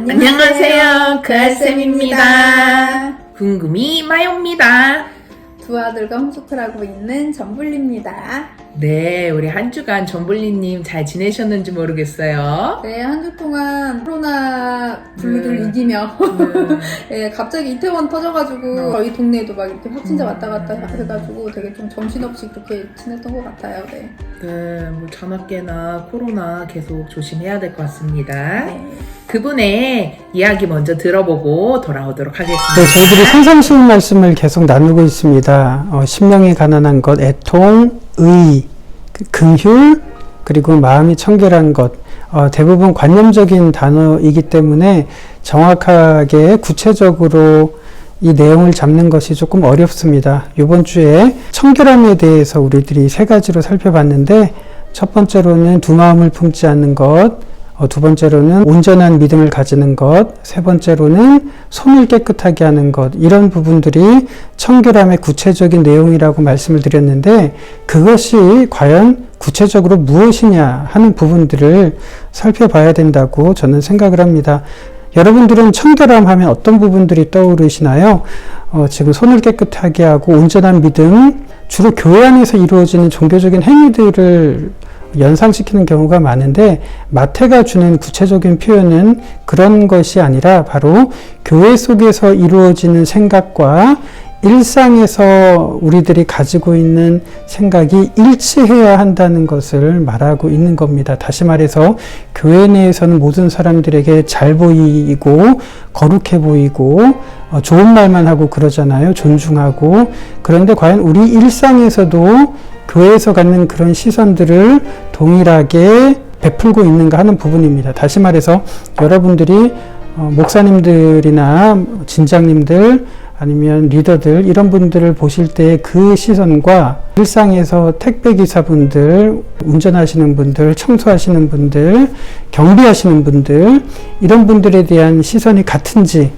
안녕하세요. 그알쌤입니다. 궁금이 마요입니다. 두 아들과 홈스쿨 하고 있는 전불리입니다. 네, 우리 한 주간 전불리님 잘 지내셨는지 모르겠어요. 네, 한 주 동안 코로나 블루를 이기며 네, 갑자기 이태원 터져가지고 저희 동네에도 막 이렇게 확진자 왔다 갔다 해가지고 되게 좀 정신없이 그렇게 지냈던 것 같아요. 네. 네, 뭐 전학계나 코로나 계속 조심해야 될 것 같습니다. 네. 그분의 이야기 먼저 들어보고 돌아오도록 하겠습니다. 네, 저희들이 산상수훈 말씀을 계속 나누고 있습니다. 심령이 가난한 것, 애통, 의, 긍휼, 그리고 마음이 청결한 것. 대부분 관념적인 단어이기 때문에 정확하게 구체적으로 이 내용을 잡는 것이 조금 어렵습니다. 이번 주에 청결함에 대해서 우리들이 세 가지로 살펴봤는데, 첫 번째로는 두 마음을 품지 않는 것, 두 번째로는 온전한 믿음을 가지는 것, 세 번째로는 손을 깨끗하게 하는 것, 이런 부분들이 청결함의 구체적인 내용이라고 말씀을 드렸는데, 그것이 과연 구체적으로 무엇이냐 하는 부분들을 살펴봐야 된다고 저는 생각을 합니다. 여러분들은 청결함 하면 어떤 부분들이 떠오르시나요? 지금 손을 깨끗하게 하고 온전한 믿음, 주로 교회 안에서 이루어지는 종교적인 행위들을 연상시키는 경우가 많은데, 마태가 주는 구체적인 표현은 그런 것이 아니라 바로 교회 속에서 이루어지는 생각과 일상에서 우리들이 가지고 있는 생각이 일치해야 한다는 것을 말하고 있는 겁니다. 다시 말해서 교회 내에서는 모든 사람들에게 잘 보이고 거룩해 보이고 좋은 말만 하고 그러잖아요. 존중하고. 그런데 과연 우리 일상에서도 교회에서 갖는 그런 시선들을 동일하게 베풀고 있는가 하는 부분입니다. 다시 말해서 여러분들이 목사님들이나 진장님들 아니면 리더들 이런 분들을 보실 때 그 시선과 일상에서 택배기사분들, 운전하시는 분들, 청소하시는 분들, 경비하시는 분들 이런 분들에 대한 시선이 같은지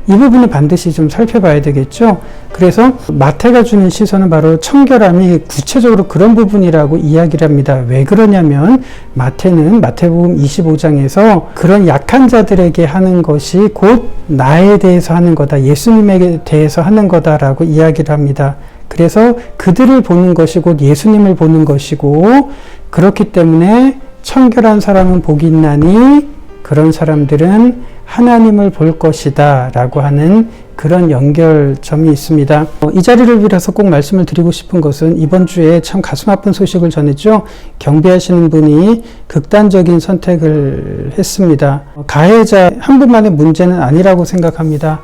이 부분을 반드시 좀 살펴봐야 되겠죠. 그래서 마태가 주는 시선은 바로 청결함이 구체적으로 그런 부분이라고 이야기를 합니다. 왜 그러냐면 마태는 마태복음 25장에서 그런 약한 자들에게 하는 것이 곧 나에 대해서 하는 거다, 예수님에게 대해서 하는 거다라고 이야기를 합니다. 그래서 그들을 보는 것이 곧 예수님을 보는 것이고, 그렇기 때문에 청결한 사람은 복이 있나니 그런 사람들은 하나님을 볼 것이다 라고 하는 그런 연결점이 있습니다. 이 자리를 빌어서 꼭 말씀을 드리고 싶은 것은 이번 주에 참 가슴 아픈 소식을 전했죠. 경비하시는 분이 극단적인 선택을 했습니다. 가해자 한 분만의 문제는 아니라고 생각합니다.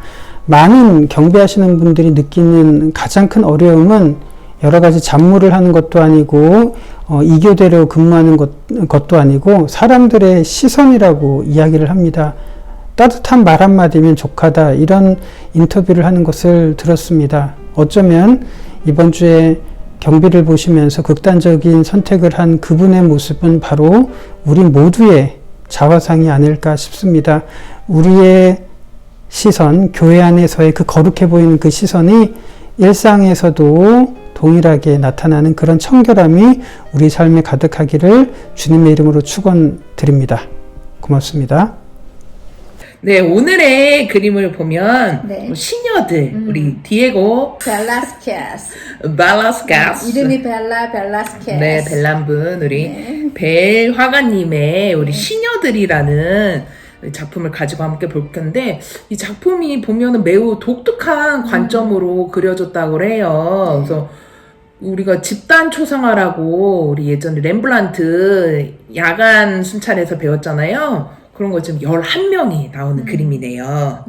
많은 경비하시는 분들이 느끼는 가장 큰 어려움은 여러 가지 잡무를 하는 것도 아니고 이교대로 근무하는 것도 아니고 사람들의 시선이라고 이야기를 합니다. 따뜻한 말 한마디면 족하다, 이런 인터뷰를 하는 것을 들었습니다. 어쩌면 이번 주에 경비를 보시면서 극단적인 선택을 한 그분의 모습은 바로 우리 모두의 자화상이 아닐까 싶습니다. 우리의 시선, 교회 안에서의 그 거룩해 보이는 그 시선이 일상에서도 동일하게 나타나는 그런 청결함이 우리 삶에 가득하기를 주님의 이름으로 축원드립니다. 고맙습니다. 네, 오늘의 그림을 보면 네. 시녀들, 우리 디에고 벨라스케스. 이름이 벨라스케스. 네, 벨람분, 우리 벨 화가님의 우리 시녀들이라는 작품을 가지고 함께 볼 텐데, 이 작품이 보면은 매우 독특한 관점으로 그려졌다고 해요. 그래서 우리가 집단 초상화라고 우리 예전에 렘블란트 야간 순찰에서 배웠잖아요. 그런 거 지금 11명이 나오는 그림이네요.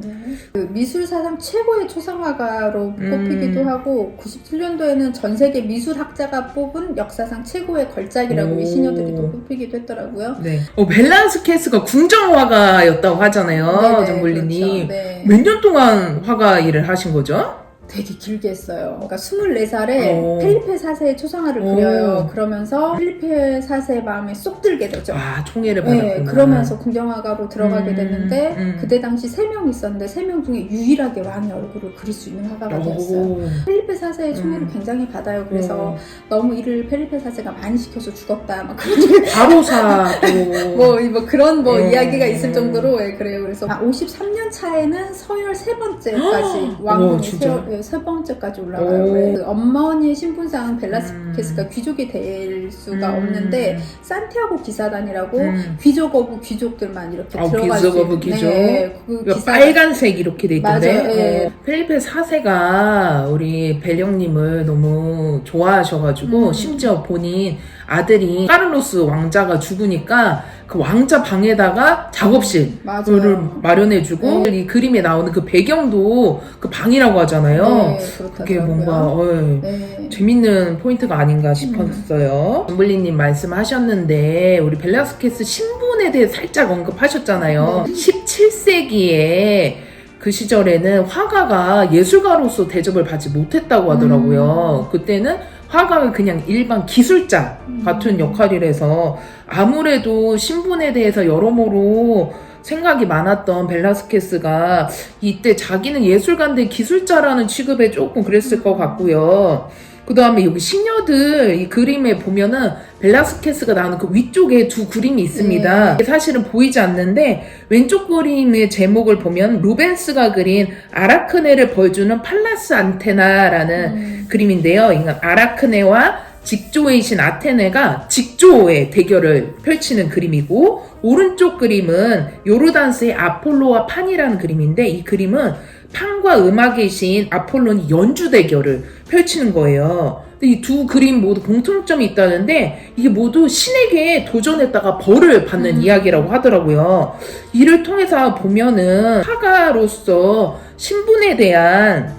그 미술사상 최고의 초상화가로 꼽히기도 하고, 97년도에는 전 세계 미술학자가 뽑은 역사상 최고의 걸작이라고 이 시녀들이 또 꼽히기도 했더라고요. 네. 벨란스케스가 궁정화가였다고 하잖아요, 네네, 정블리님. 그렇죠. 네. 몇 년 동안 화가 일을 하신 거죠? 되게 길게 했어요. 그러니까 24살에 오. 펠리페 4세의 초상화를 오. 그려요. 그러면서 펠리페 4세의 마음에 쏙 들게 되죠. 아, 총애를 받았구나. 네, 그러면서 궁정화가로 들어가게 됐는데 음. 그때 당시 3명 있었는데 3명 중에 유일하게 왕의 얼굴을 그릴 수 있는 화가가 되었어요. 오. 펠리페 4세의 총애를 음. 굉장히 받아요. 그래서 오. 너무 일을 펠리페 4세가 많이 시켜서 죽었다 막 그런 얘기 과로사도 뭐 그런 음. 이야기가 있을 정도로 예, 그래요. 그래서 53년 차에는 서열 세 번째까지 왕궁의 진짜? 세 번째까지 올라가요. 오. 그 어머니의 신분상 벨라스케스가 귀족이 될 수가 없는데 산티아고 기사단이라고 귀족 오브 귀족들만 이렇게 들어갈 수 귀족 오브 있는 귀족. 그 이거 기사 빨간색 이렇게 돼 있던데. 맞아요, 예. 펠리페 4세가 우리 벨령님을 너무 좋아하셔가지고 심지어 본인 아들이 카를로스 왕자가 죽으니까 그 왕자 방에다가 작업실을 맞아요. 마련해주고 이 그림에 나오는 그 배경도 그 방이라고 하잖아요. 네, 그게 그렇더라고요. 뭔가 네. 재밌는 포인트가 아닌가 싶었어요. 엄블리님 말씀하셨는데 우리 벨라스케스 신분에 대해 살짝 언급하셨잖아요. 17세기에 그 시절에는 화가가 예술가로서 대접을 받지 못했다고 하더라고요. 그때는 화가가 그냥 일반 기술자 같은 역할이라서 아무래도 신분에 대해서 여러모로 생각이 많았던 벨라스케스가 이때 자기는 예술가인데 기술자라는 취급에 조금 그랬을 것 같고요. 그 다음에 여기 시녀들 이 그림에 보면은 벨라스케스가 나오는 그 위쪽에 두 그림이 있습니다. 사실은 보이지 않는데 왼쪽 그림의 제목을 보면 루벤스가 그린 아라크네를 보여주는 팔라스 안테나라는 그림인데요. 이건 아라크네와 직조의 신 아테네가 직조의 대결을 펼치는 그림이고 오른쪽 그림은 요르단스의 아폴로와 판이라는 그림인데 이 그림은 판과 음악의 신 아폴론이 연주 대결을 펼치는 거예요. 이 두 그림 모두 공통점이 있다는데 이게 모두 신에게 도전했다가 벌을 받는 이야기라고 하더라고요. 이를 통해서 보면은 화가로서 신분에 대한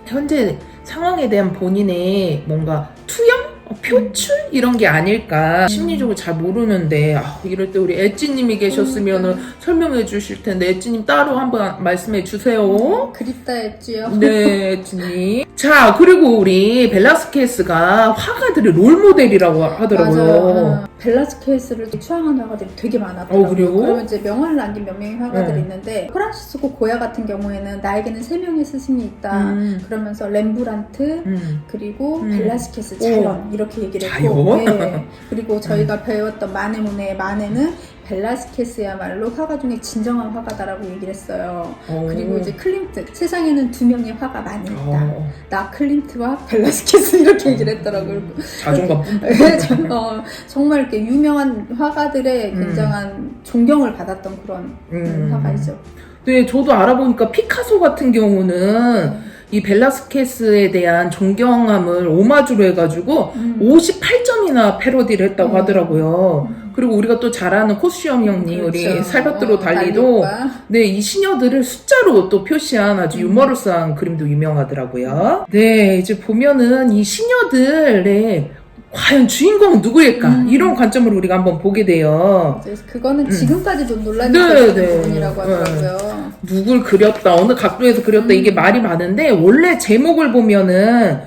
현재 상황에 대한 본인의 뭔가 투영? 표출? 이런 게 아닐까 심리적으로 잘 모르는데 이럴 때 우리 엣지님이 계셨으면 설명해 주실 텐데 엣지님 따로 한번 말씀해 주세요. 그립다 했지요. 네, 엣지님. 자, 그리고 우리 벨라스케스가 화가들의 롤모델이라고 하더라고요. 맞아요. 벨라스케스를 추앙하는 화가들이 되게 많았더라고요. 그래요? 그러면 이제 명언을 남긴 몇 명의 화가들이 있는데 프란시스코 고야 같은 경우에는 나에게는 3명의 스승이 있다. 그러면서 렘브란트 그리고 벨라스케스 자연 이렇게 얘기를 했고 네. 그리고 저희가 배웠던 마네모네의 마네는 벨라스케스야말로 화가 중에 진정한 화가다라고 얘기를 했어요. 그리고 이제 클림트 세상에는 2명의 화가만이 있다. 나 클림트와 벨라스케스 이렇게 얘기를 했더라고요. 자존감 정말 이렇게 유명한 화가들의 굉장한 존경을 받았던 그런 화가이죠. 네, 저도 알아보니까 피카소 같은 경우는 이 벨라스케스에 대한 존경함을 오마주로 해가지고 58점이나 패러디를 했다고 하더라고요. 그리고 우리가 또 잘 아는 코스염 형님, 우리 살바토로 달리도 네, 이 시녀들을 숫자로 또 표시한 아주 유머러스한 그림도 유명하더라고요. 네, 이제 보면은 이 시녀들의 과연 주인공은 누구일까? 이런 관점으로 우리가 한번 보게 돼요. 그거는 지금까지도 논란이 네, 되는 부분이라고 하더라고요. 누굴 그렸다, 어느 각도에서 그렸다, 이게 말이 많은데, 원래 제목을 보면은,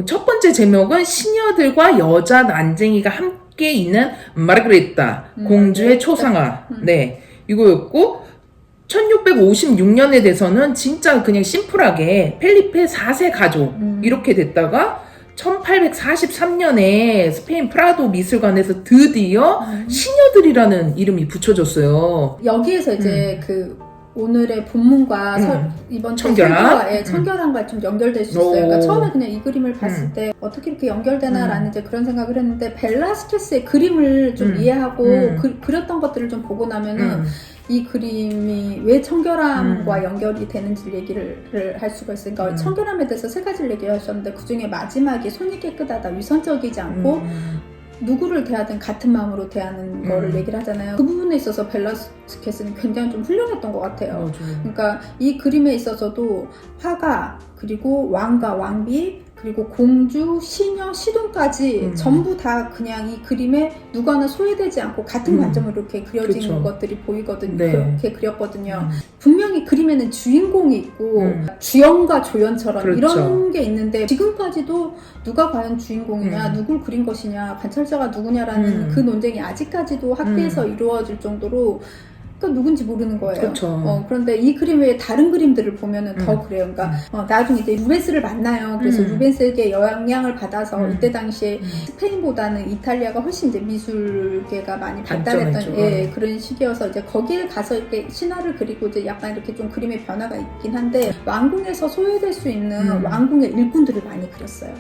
첫 번째 제목은 시녀들과 여자 난쟁이가 함께 있는 마르그리타, 공주의 초상화. 네, 이거였고, 1656년에 돼서는 진짜 그냥 심플하게 펠리페 4세 가족, 이렇게 됐다가, 1843년에 스페인 프라도 미술관에서 드디어 시녀들이라는 이름이 붙여졌어요. 여기에서 이제 그 오늘의 본문과 이번 청결함? 청결함과 좀 연결될 수 있어요. 그러니까 처음에 그냥 이 그림을 봤을 때 어떻게 이렇게 연결되나라는 이제 그런 생각을 했는데 벨라스케스의 그림을 좀 이해하고 그렸던 것들을 좀 보고 나면은 이 그림이 왜 청결함과 연결이 되는지 얘기를 할 수가 있으니까 청결함에 대해서 3가지를 얘기하셨는데 그 중에 마지막이 손이 깨끗하다, 위선적이지 않고 누구를 대하든 같은 마음으로 대하는 거를 얘기를 하잖아요. 그 부분에 있어서 벨라스케스는 굉장히 좀 훌륭했던 것 같아요. 그러니까 이 그림에 있어서도 화가 그리고 왕과 왕비 그리고 공주, 시녀, 시동까지 전부 다 그냥 이 그림에 누구 하나 소외되지 않고 같은 관점으로 이렇게 그려진 그쵸. 것들이 보이거든요. 네. 그렇게 그렸거든요. 분명히 그림에는 주인공이 있고 주연과 조연처럼 그렇죠. 이런 게 있는데 지금까지도 누가 과연 주인공이냐, 누굴 그린 것이냐, 관찰자가 누구냐라는 그 논쟁이 아직까지도 학계에서 이루어질 정도로 그러니까 누군지 모르는 거예요. 그렇죠. 그런데 이 그림 외에 다른 그림들을 보면은 더 그래요. 그러니까 나중에 이제 루벤스를 만나요. 그래서 루벤스에게 영향을 받아서 이때 당시에 스페인보다는 이탈리아가 훨씬 이제 미술계가 많이 발달했던 발전했죠. 그런 시기여서 이제 거기에 가서 이렇게 신화를 그리고 이제 약간 이렇게 좀 그림의 변화가 있긴 한데 왕궁에서 소외될 수 있는 왕궁의 일꾼들을 많이 그렸어요.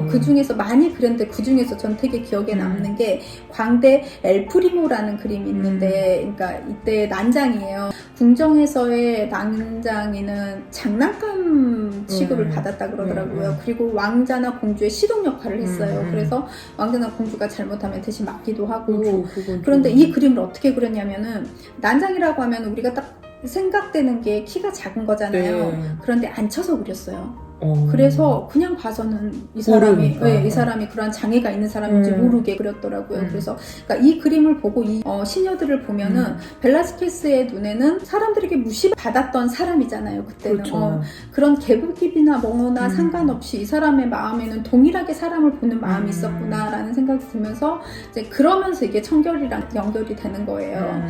그 중에서 많이 그렸는데 그 중에서 전 되게 기억에 남는 게 광대 엘프리모라는 그림이 있는데, 그러니까 이때 난장이에요. 궁정에서의 난장이는 장난감 취급을 받았다 그러더라고요. 그리고 왕자나 공주의 시동 역할을 했어요. 그래서 왕자나 공주가 잘못하면 대신 맞기도 하고. 그런데 이 그림을 어떻게 그렸냐면은 난장이라고 하면 우리가 딱 생각되는 게 키가 작은 거잖아요. 네. 그런데 앉혀서 그렸어요. 그래서 그냥 봐서는 이 사람이 이 사람이 그런 장애가 있는 사람인지 모르게 그렸더라고요. 그래서 그러니까 이 그림을 보고 이 시녀들을 보면은 벨라스케스의 눈에는 사람들에게 무시받았던 사람이잖아요. 그때는 그렇죠. 그런 계급이나 뭐나 상관없이 이 사람의 마음에는 동일하게 사람을 보는 마음이 있었구나라는 생각이 들면서 이제 그러면서 이게 청결이랑 연결이 되는 거예요.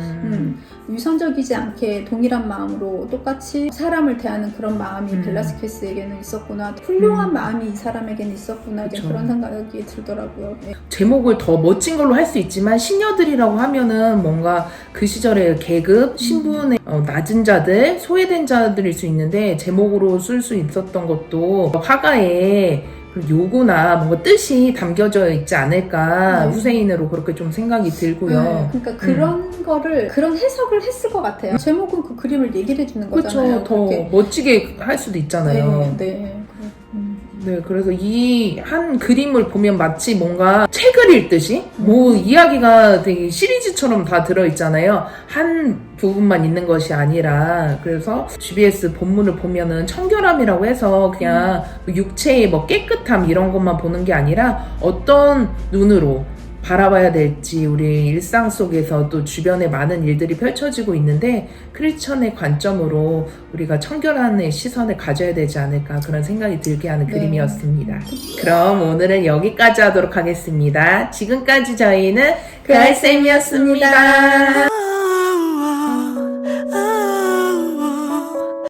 위선적이지 않게 동일한 마음으로 똑같이 사람을 대하는 그런 마음이 벨라스케스에게는 있었구나. 훌륭한 마음이 이 사람에게는 있었구나. 이제 그쵸. 그런 생각이 들더라고요. 네. 제목을 더 멋진 걸로 할 수 있지만 시녀들이라고 하면은 뭔가 그 시절의 계급, 신분의 낮은 자들, 소외된 자들일 수 있는데 제목으로 쓸 수 있었던 것도 화가의 요구나 뭔가 뜻이 담겨져 있지 않을까 후세인으로 그렇게 좀 생각이 들고요. 네, 그러니까 그런 거를 그런 해석을 했을 것 같아요. 제목은 그 그림을 얘기를 해주는 거잖아요. 그렇죠. 더 그렇게. 멋지게 할 수도 있잖아요. 네. 네, 그래서 이 한 그림을 보면 마치 뭔가 책을 읽듯이 뭐 이야기가 되게 시리즈처럼 다 들어있잖아요. 한 부분만 있는 것이 아니라. 그래서 GBS 본문을 보면은 청결함이라고 해서 그냥 육체의 뭐 깨끗함 이런 것만 보는 게 아니라 어떤 눈으로 바라봐야 될지 우리 일상 속에서 또 주변에 많은 일들이 펼쳐지고 있는데 크리스천의 관점으로 우리가 청결한 시선을 가져야 되지 않을까 그런 생각이 들게 하는 그림이었습니다. 그럼 오늘은 여기까지 하도록 하겠습니다. 지금까지 저희는 그알쌤이었습니다.